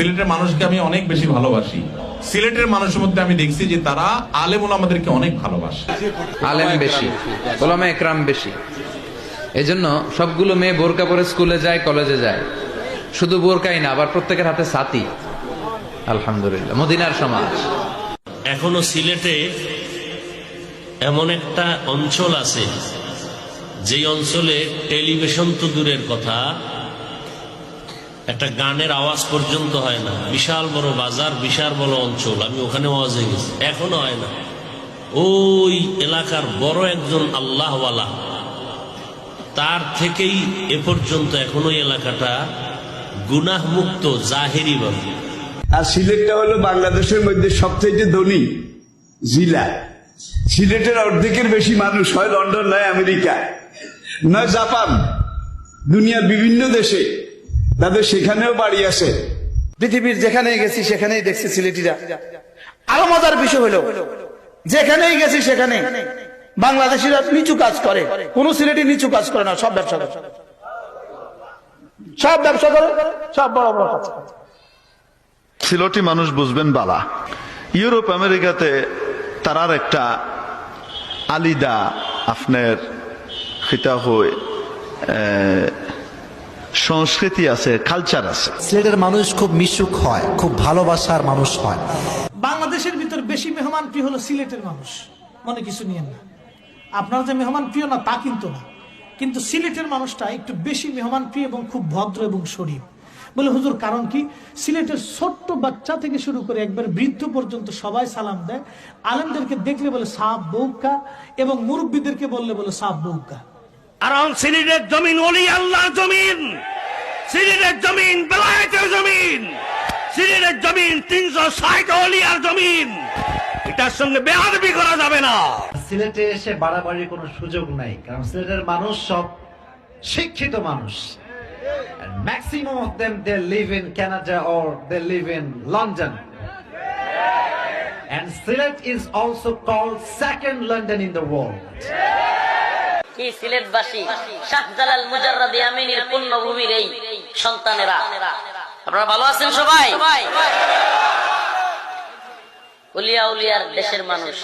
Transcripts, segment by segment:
সিলেটের মানুষকে আমি অনেক বেশি ভালোবাসি। সিলেটের মানুষের মধ্যে আমি দেখছি যে তারা আলেম ওলামাদেরকে অনেক ভালোবাসে। আলেম বেশি, ওলামা একরাম বেশি। এজন্য সবগুলো মেয়ে বোরকা পরে স্কুলে যায়, কলেজে যায়। শুধু বোরকাই না, আবার প্রত্যেকের হাতে ছাতি। আলহামদুলিল্লাহ, মদিনার সমাজ। এখনো সিলেটে এমন একটা অঞ্চল আছে যে অঞ্চলে টেলিভিশন তো দূরের কথা, একটা গানের আওয়াজ পর্যন্ত হয় না। বিশাল বড় বাজার, বিশাল বড় অঞ্চল, আমি ওখানে আওয়াজে গেছি, এখনো হয় না। ওই এলাকার বড় একজন আল্লাহওয়ালা, তার থেকেই এ পর্যন্ত এখনো এলাকাটা গুনাহ মুক্ত জাহেরি ভাবে। আর সিলেটটা হলো বাংলাদেশের মধ্যে সবচেয়ে ধনী জেলা। সিলেটের অর্ধেকের বেশি মানুষ হয় লন্ডন, নয় আমেরিকা, নয় জাপান, দুনিয়ার বিভিন্ন দেশে তাদের সেখানেও বাড়ি আছে। পৃথিবীর যেখানেই গেছি সেখানেই দেখছি সিলেটিরা। আরো মজার বিষয় হলো, যেখানেই গেছি সেখানে বাংলাদেশিরা নিচু কাজ করে, কোন সিলেটি নিচু কাজ করে না, সব ব্যবসা করে, সব ব্যবসা করে, সব বড় বড় কাজ করে। সিলেটি মানুষ বুঝবেন বালা। ইউরোপ আমেরিকাতে তারার একটা আলিদা আপনার খিতা হয়ে সংস্কৃতি আছে, কালচার আছে। সিলেটের মানুষ খুব মিশুক হয়, খুব ভালোবাসার মানুষ হয়। বাংলাদেশের ভিতর বেশি মেহমান প্রিয় হলো সিলেটের মানুষ। মনে কিছু নিয়েন না, আপনার যে মেহমান প্রিয় না তা কিন্তু না, কিন্তু সিলেটের মানুষটা একটু বেশি মেহমান প্রিয় এবং খুব ভদ্র এবং শরীফ। বলে হুজুর কারণ কি? সিলেটের ছোট্ট বাচ্চা থেকে শুরু করে একবার বৃদ্ধ পর্যন্ত সবাই সালাম দেয়। আলেমদেরকে দেখলে বলে সাব বউকা, এবং মুরব্বীদেরকে বললে বলে সাব বউকা। কারণ সিলেটের জমিন ওলি আল্লাহর জমিন, সিলেটের জমিন বেলায়েতের জমিন, সিলেটের জমিন 360 ওলিয়ার জমিন। এটার সঙ্গে বেয়াদবি করা যাবে না। সিলেটে এসে বাড়াবাড়ির কোনো সুযোগ নাই, কারণ সিলেটের মানুষ সব শিক্ষিত মানুষ। And maximum of them, they live in Canada or they live in London. And Silet is also called second London in the world. কি সিলেটবাসী শাহজালাল মুজাররাদি আমিনীর পুণ্যভূমির এই সন্তানেরা, আপনারা ভালো আছেন সবাই? উলিয়া উলিয়ার দেশের মানুষ।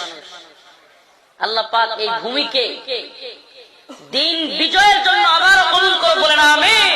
আল্লাহ পাক এই ভূমিকে দিন বিজয়ের জন্য আবার কবুল করে বলেন আমিন।